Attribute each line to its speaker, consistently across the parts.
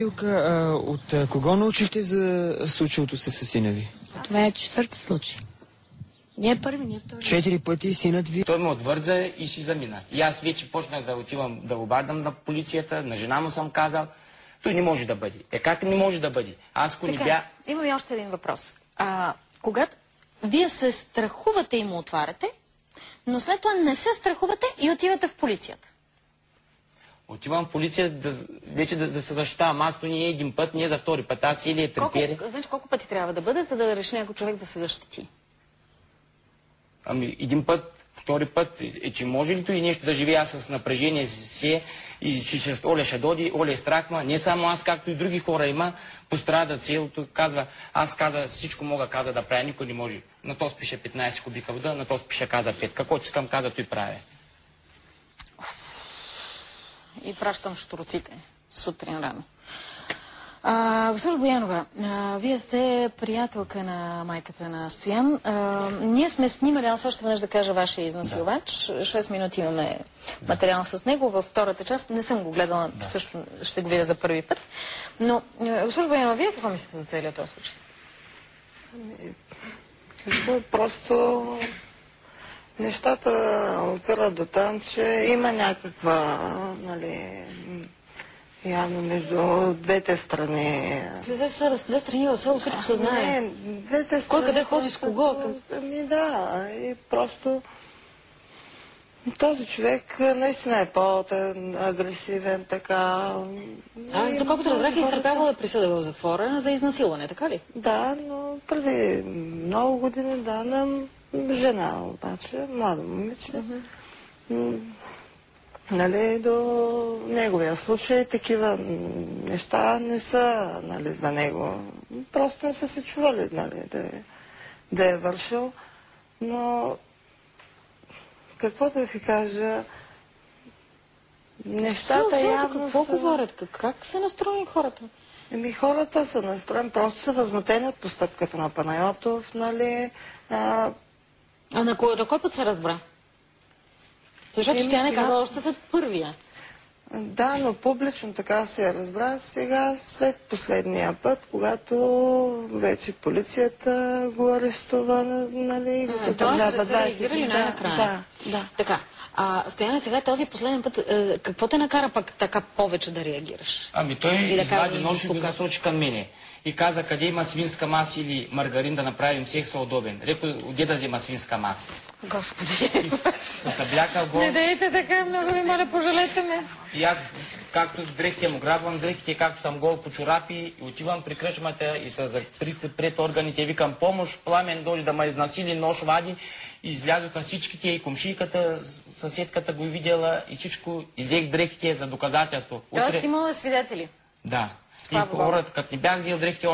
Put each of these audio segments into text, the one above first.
Speaker 1: Илка, от кого научихте за случилото се с сина ви?
Speaker 2: Това е четвърти случай. Не е първи, не е втори.
Speaker 1: 4 пъти синът ви...
Speaker 3: Той ме отвърза и си замина. И аз вече почнах да отивам да обаждам на полицията, на жена му съм казал, той не може да бъде. Как не може да бъде? Аз ако не бя...
Speaker 2: Имам и още един въпрос. Когато вие се страхувате и му отваряте, но след това не се страхувате и отивате в полицията.
Speaker 3: Отивам в полиция вече да се защитавам. Аз то не е един път, не е за втори път. Аз целият трепере.
Speaker 2: Значи колко пъти трябва да бъде, за да реши някой човек да се защити?
Speaker 3: Ами един път, втори път, че може ли то и нещо да живея с напрежение си и че Оля ще доди, Оля е страх, не само аз, както и други хора има, пострадат целото, казва, аз каза, всичко мога каза да правя, никой не може. На то спише 15 кубика вода, на то спише каза 5. Какво ти искам каза, той прави.
Speaker 2: И пращам щуроците сутрин рано. Госпожо Боянова, вие сте приятелка на майката на Стоян. Ние сме снимали, аз още веднъж да кажа вашия изнасилвач. 6 минути имаме материал с него. Във втората част не съм го гледала, също ще го видя за първи път. Но, госпожо Боянова, вие какво мислите за целият този случай?
Speaker 4: Просто нещата опират до там, че има някаква, нали, явно между двете страни.
Speaker 2: Две страни в село всичко се знае.
Speaker 4: Не, двете страни.
Speaker 2: Кой къде ходи с кого?
Speaker 4: Ами да, и просто този човек наистина е по-агресивен, така.
Speaker 2: Аз доколкото разбрах, изтърпявала присъда в затвора за изнасилване, така ли?
Speaker 4: Да, но преди много години, да, на жена обаче, млада момиче. Нали, до неговия случай такива неща не са, нали, за него. Просто не са се чували, нали, да е вършил. Но какво да ви кажа, нещата явно
Speaker 2: какво
Speaker 4: са...
Speaker 2: говорят? Как са настроени хората?
Speaker 4: Еми, хората са настроени, просто са възмутени от постъпката на Панайотов, нали.
Speaker 2: На кой път се разбра? Защото тя не казала още след първия.
Speaker 4: Да, но публично така се разбра сега, след последния път, когато вече полицията го арестува, нали, го задържава 20 дни.
Speaker 2: Да. Така, Стояне, сега този последен път, какво те накара пък така повече да реагираш?
Speaker 3: Ами той извади нож и го насочи към мене. И каза, къде има свинска маса или маргарин да направим секса удобен. Реко, где да взема свинска маса?
Speaker 2: Господи.
Speaker 3: С облякал го.
Speaker 2: Не дейте така, много ви моля, пожалете ме.
Speaker 3: И аз, както с дрехите му грабвам дрехите, както съм гол по чорапи, и отивам при кръчмата и се закрих пред органите, викам помощ, Пламен дойде да ме изнасили, нож вади, и излязоха всичките, и комшийката, съседката го видела, и всичко, и взех дрехите за доказателство.
Speaker 2: Тоест имало свидетели?
Speaker 3: Да. И хората, като не бях взел дрехите,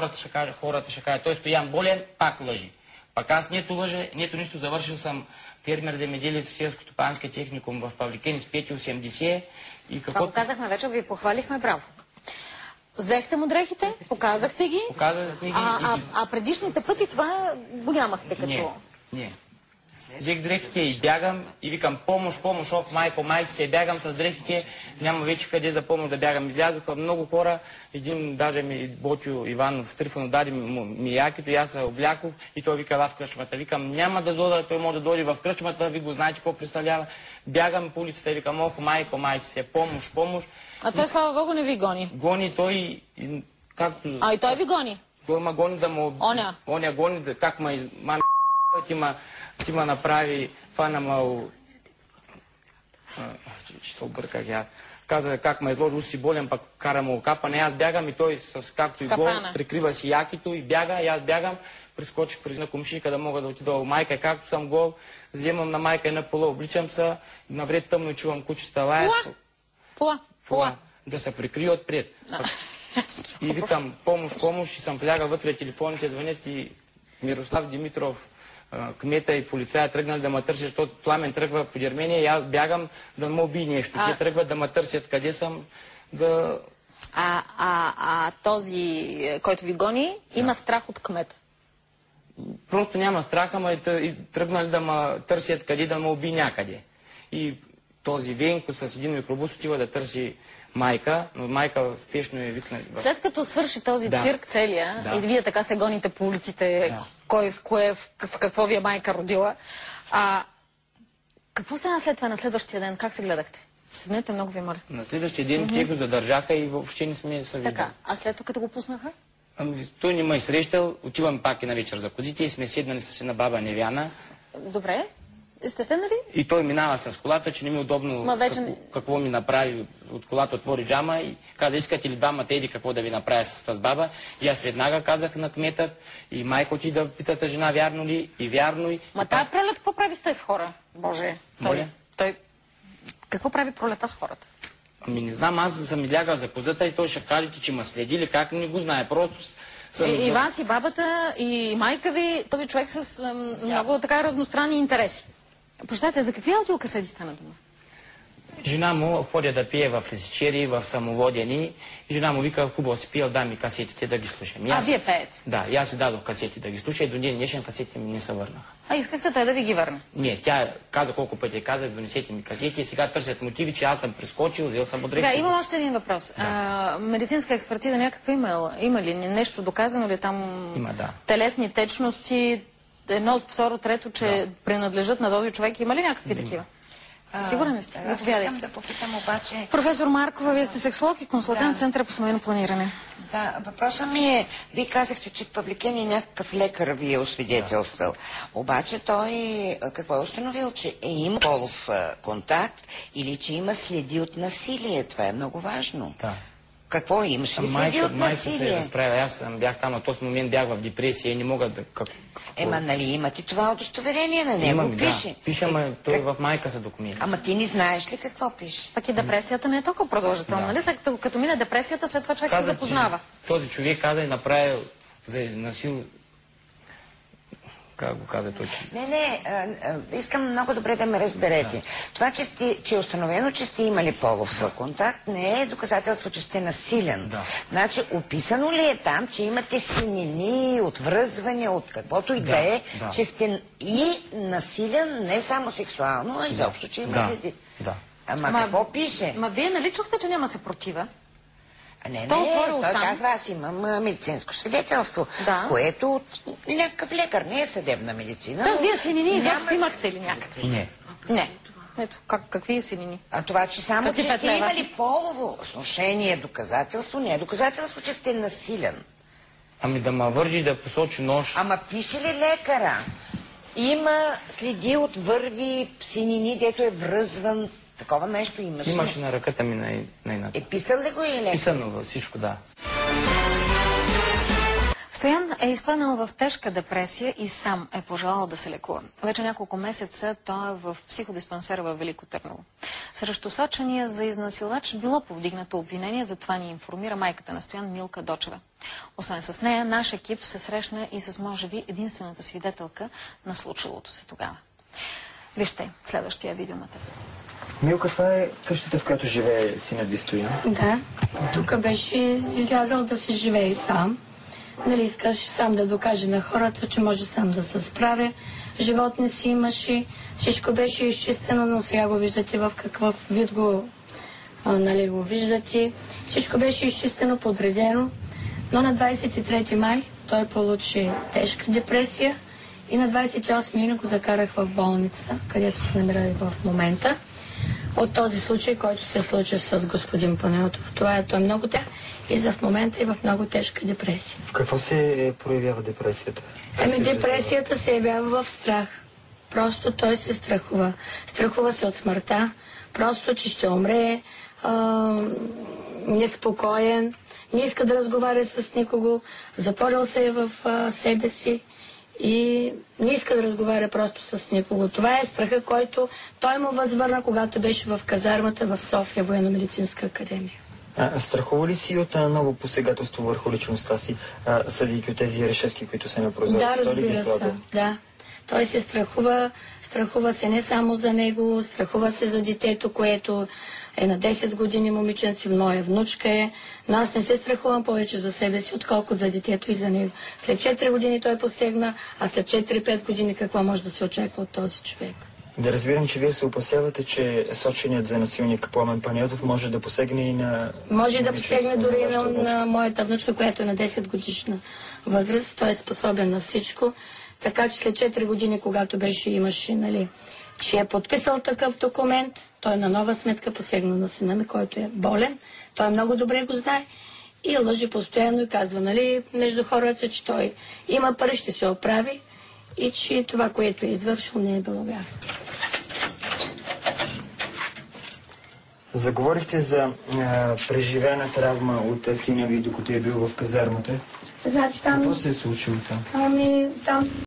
Speaker 3: хората ще кажат, той Стоян болен, пак лъжи. Пак аз нето лъжа, нето нищо, завършил съм фермер земеделец в селско-стопанския техникум в Павликени с 5,80.
Speaker 2: Това го казахме вече, ви похвалихме, браво. Взехте му дрехите, показахте ги, а предишните пъти това го нямахте като...
Speaker 3: Не. Взех дрехите и бягам и викам помощ, майко, се бягам с дрехите, няма вече къде за помощ да бягам. Излязоха много хора, един даже ми Ботю Иванов Трифонов даде ми якито и аз се облякох и той вика в кръчмата. Викам няма да дойда, той може да дойде в кръчмата, ви го знаете какво представлява. Бягам по улицата и викам майко, се помощ.
Speaker 2: А той слава Богу не ви гони?
Speaker 3: Гони той, както...
Speaker 2: И той ви гони?
Speaker 3: Той ма гони да му... Оня гони, как ма мами ти ма направи, фана ма... че се обърках аз. Каза как ме изложи, уж си болен, пък кара му капане. Аз бягам и той с както и гол, прикрива си якито и бяга, и аз бягам. Прискочих през на комшийка да мога да отида у майка, както съм гол. Вземам на майка една пола, обличам се, навред тъмно и чувам кучета лаят. Пола. Да се прикрие отпред. И викам помощ и съм влягал вътре, телефоните звънят и Мирослав Димитров, кмета и полицая тръгнали да ме търсят, защото Пламен тръгва по Германия и аз бягам да ме убие нещо. Те тръгват да ме търсят къде съм, да...
Speaker 2: Този, който ви гони, има страх от кмета?
Speaker 3: Просто няма страх, ама и тръгнали да ме търсят къде да ме убие някъде. И този Венко с един микробус отива да търси майка, но майка спешно е викна.
Speaker 2: След като свърши този цирк целия, и вие така се гоните по улиците, кой в кое, в какво ви е майка родила, какво стана след това на следващия ден? Как се гледахте? Седнете, много ви моля.
Speaker 3: На следващия ден те го задържаха и въобще не сме се видели.
Speaker 2: Така, а след това като го пуснаха?
Speaker 3: Той не ме е срещал, отивам пак и на вечер за козите и сме седнали с една баба Невяна.
Speaker 2: Добре. Сте седнали?
Speaker 3: И той минава с колата, че не ми е удобно какво ми направи. От колата отвори джама и каза, искате ли двамата еди какво да ви направя с тази баба? И аз веднага казах на кметът и майка отиде да питата жена вярно ли и вярно.
Speaker 2: Ма тая пролет какво прави с тези хора? Боже, той какво прави пролета с хората?
Speaker 3: Ами не знам, аз съм лягал за козата и той ще кажете, че ме следили, как не го знае. Просто
Speaker 2: И вас, и бабата, и майка ви, този човек с много така разностранни интереси. Прощайте, за какви аудиокасети стана дума?
Speaker 3: Жена му ходя да пие в лесичери, в самоводени. И жена му вика, хубаво си пил, дай ми касетите да ги слушам.
Speaker 2: Вие пеете?
Speaker 3: Да, и аз си дадох касети да ги слуша и до ден днешен касетите ми не се върнаха.
Speaker 2: Искахте той да ви ги върне?
Speaker 3: Не, тя каза колко пъти казах, донесете ми касети и сега търсят мотиви, че аз съм прескочил, взел съм от реките.
Speaker 2: Имам още един въпрос. Медицинска експертиза някаква има ли? Нещо доказано ли там?
Speaker 3: Има, да.
Speaker 2: Телесни течности, едно, второ, трето, че принадлежат на този човек. Има ли някакви такива? Сигурен ли сте?
Speaker 5: Аз искам да попитам обаче...
Speaker 2: Професор Маркова, вие сте сексолог и консултант в Центъра по семейно планиране.
Speaker 5: Да, въпросът ми е, вие казахте, че в Павликени някакъв лекар ви е освидетелствал. Обаче той какво е установил, че е имал полов контакт или че има следи от насилие? Това е много важно.
Speaker 3: Да.
Speaker 5: Какво имаш ли следи от насилие?
Speaker 3: Майка се разправила, аз бях там, на този момент бях в депресия и не мога да...
Speaker 5: Нали имате това удостоверение на него?
Speaker 3: Имам,
Speaker 5: пише.
Speaker 3: Да. Пише, ама той в майка са документи.
Speaker 5: Ама ти не знаеш ли какво пише?
Speaker 2: Пък и депресията не е толкова продължителна, нали? След като мине депресията, след това човек се запознава.
Speaker 3: Този човек каза и направил за насил... Как го каза той, че...
Speaker 5: Не, искам много добре да ме разберете. Да. Това, че е установено, че сте имали полов контакт, не е доказателство, че сте насилен.
Speaker 3: Да.
Speaker 5: Значи, описано ли е там, че имате синини, отвръзвания, от каквото и да е, че сте и насилен, не само сексуално, а изобщо, че има следи.
Speaker 3: Да.
Speaker 5: Ама какво пише?
Speaker 2: Вие нали чухте, че няма съпротива?
Speaker 5: Не, той казва, аз имам медицинско свидетелство, което от някакъв лекар, не е съдебна медицина.
Speaker 2: Тоест вие синини изобщо имахте ли някакви?
Speaker 3: Не.
Speaker 2: Ето, какви синини?
Speaker 5: А това, че само, че сте имали полово сношение доказателство, не е доказателство, че сте насилен.
Speaker 3: Ами да ме вържи да посочи нож.
Speaker 5: Ама пише ли лекара? Има следи от върви, синини, дето е връзван. Такова нещо имаш.
Speaker 3: Имаше на ръката ми на едната.
Speaker 5: Писал ли го или?
Speaker 3: Писано във всичко, да.
Speaker 2: Стоян е изпаднал в тежка депресия и сам е пожелал да се лекува. Вече няколко месеца той е в психодиспансера във Велико Търново. Срещу сочения за изнасилвач било повдигнато обвинение, затова ни информира майката на Стоян Милка Дочева. Освен с нея, наш екип се срещна и с, може би, единствената свидетелка на случилото се тогава. Вижте следващия видеоматериал.
Speaker 1: Милка, това е къщата, в която живее синът ви Стоян?
Speaker 6: Да. Тук беше излязъл да се живее сам. Нали, искаш сам да докаже на хората, че може сам да се справя. Животни си имаше. Всичко беше изчистено, но сега го виждате в какъв вид го виждате. Всичко беше изчистено, подредено. Но на 23 май той получи тежка депресия и на 28 юни го закарах в болница, където се намира в момента. От този случай, който се случи с господин Панайотов. Той е много тежък и в момента е в много тежка депресия.
Speaker 1: В какво се проявява депресията?
Speaker 6: Депресията се явява в страх. Просто той се страхува. Страхува се от смъртта, просто, че ще умре, неспокоен, не иска да разговаря с никого, затворил се е в себе си и не иска да разговаря просто с никого. Това е страха, който той му възвърна, когато беше в казармата в София, Военно-медицинска академия.
Speaker 1: Страхува ли си от ново посегателство върху личността си, съдейки от тези решетки, които са на прозорци?
Speaker 6: Да, разбира се, да. Той се страхува се не само за него, страхува се за детето, което е на 10 години момиченци, моя внучка е, но аз не се страхувам повече за себе си, отколкото за детето и за него. След 4 години той посегна, а след 4-5 години какво може да се очаква от този човек?
Speaker 1: Да разбирам, че вие се опасявате, че соченият за насилник Пламен Панайотов може да посегне и на...
Speaker 6: Може да посегне дори на моята внучка, която е на 10 годишна възраст. Той е способен на всичко. Така че след 4 години, когато имаше, нали, че е подписал такъв документ, той на нова сметка посегна на сина ми, който е болен. Той много добре го знае и лъжи постоянно и казва, нали, между хората, че той има пари, ще се оправи и че това, което е извършил, не е било вярно.
Speaker 1: Заговорихте за преживена травма от сина ви, докато е бил в казармата.
Speaker 6: Значи там...
Speaker 1: Какво се е случило там?
Speaker 6: Там